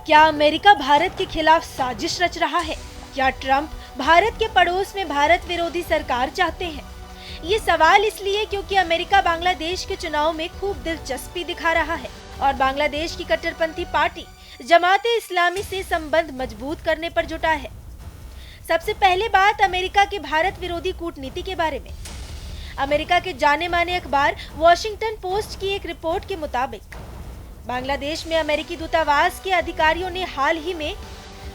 क्या अमेरिका भारत के खिलाफ साजिश रच रहा है? क्या ट्रंप भारत के पड़ोस में भारत विरोधी सरकार चाहते हैं? ये सवाल इसलिए क्योंकि अमेरिका बांग्लादेश के चुनाव में खूब दिलचस्पी दिखा रहा है और बांग्लादेश की कट्टरपंथी पार्टी जमाते इस्लामी से संबंध मजबूत करने पर जुटा है। सबसे पहले बात अमेरिका के भारत विरोधी कूटनीति के बारे में। अमेरिका के जाने माने अखबार वॉशिंगटन पोस्ट की एक रिपोर्ट के मुताबिक बांग्लादेश में अमेरिकी दूतावास के अधिकारियों ने हाल ही में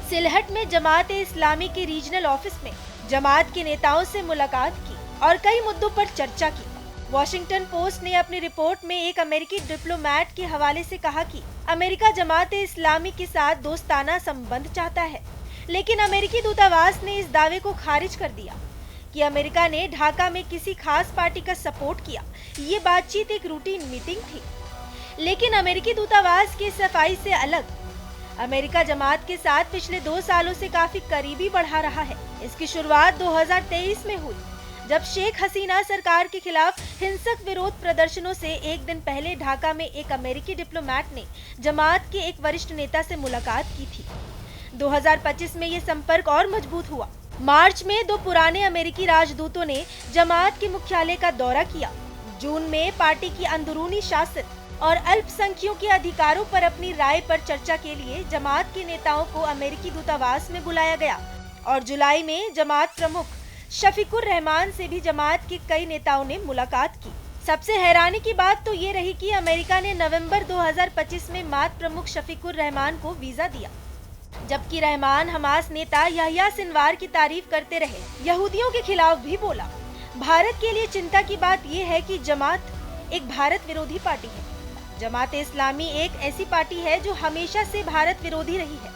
सिलहट में जमात इस्लामी के रीजनल ऑफिस में जमात के नेताओं से मुलाकात की और कई मुद्दों पर चर्चा की। वॉशिंगटन पोस्ट ने अपनी रिपोर्ट में एक अमेरिकी डिप्लोमेट के हवाले से कहा कि अमेरिका जमात इस्लामी के साथ दोस्ताना संबंध चाहता है, लेकिन अमेरिकी दूतावास ने इस दावे को खारिज कर दिया कि अमेरिका ने ढाका में किसी खास पार्टी का सपोर्ट किया। ये बातचीत एक रूटीन मीटिंग थी। लेकिन अमेरिकी दूतावास की सफाई से अलग अमेरिका जमात के साथ पिछले 2 सालों से काफी करीबी बढ़ा रहा है। इसकी शुरुआत 2023 में हुई, जब शेख हसीना सरकार के खिलाफ हिंसक विरोध प्रदर्शनों से एक दिन पहले ढाका में एक अमेरिकी डिप्लोमेट ने जमात के एक वरिष्ठ नेता से मुलाकात की थी। 2025 में ये संपर्क और मजबूत हुआ। मार्च में 2 पुराने अमेरिकी राजदूतों ने जमात के मुख्यालय का दौरा किया। जून में पार्टी की अंदरूनी शासन और अल्पसंख्यकों के अधिकारों पर अपनी राय पर चर्चा के लिए जमात के नेताओं को अमेरिकी दूतावास में बुलाया गया और जुलाई में जमात प्रमुख शफीकुर रहमान से भी जमात के कई नेताओं ने मुलाकात की। सबसे हैरानी की बात तो ये रही कि अमेरिका ने नवंबर 2025 में मात प्रमुख शफीकुर रहमान को वीजा दिया, जबकि रहमान हमास नेता याह्या सिनवार की तारीफ करते रहे। यहूदियों के खिलाफ भी बोला। भारत के लिए चिंता की बात यह है कि जमात एक भारत विरोधी पार्टी है। जमात इस्लामी एक ऐसी पार्टी है जो हमेशा से भारत विरोधी रही है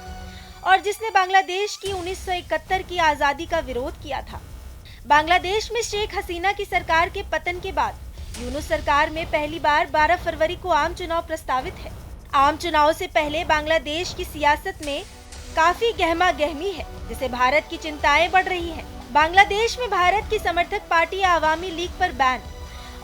और जिसने बांग्लादेश की 1971 की आजादी का विरोध किया था। बांग्लादेश में शेख हसीना की सरकार के पतन के बाद यूनुस सरकार में पहली बार 12 फरवरी को आम चुनाव प्रस्तावित है। आम चुनाव से पहले बांग्लादेश की सियासत में काफी गहमा गहमी है, जिससे भारत की चिंताएं बढ़ रही हैं। बांग्लादेश में भारत की समर्थक पार्टी आवामी लीग पर बैन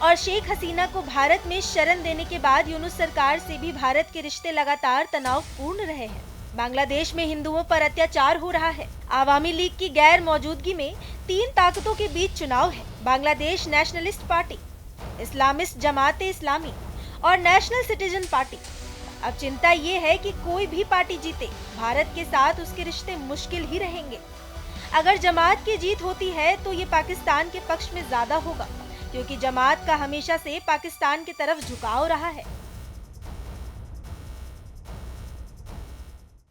और शेख हसीना को भारत में शरण देने के बाद यूनुस सरकार से भी भारत के रिश्ते लगातार तनावपूर्ण रहे हैं। बांग्लादेश में हिंदुओं पर अत्याचार हो रहा है। आवामी लीग की गैर मौजूदगी में 3 ताकतों के बीच चुनाव है। Bangladesh nationalist party, Islamist Jamaat Islami और नेशनल सिटीजन पार्टी। अब चिंता ये है कि कोई भी पार्टी जीते, भारत के साथ उसके रिश्ते मुश्किल ही रहेंगे। अगर जमात की जीत होती है तो ये पाकिस्तान के पक्ष में ज्यादा होगा, क्योंकि जमात का हमेशा से पाकिस्तान की तरफ झुकाव रहा है।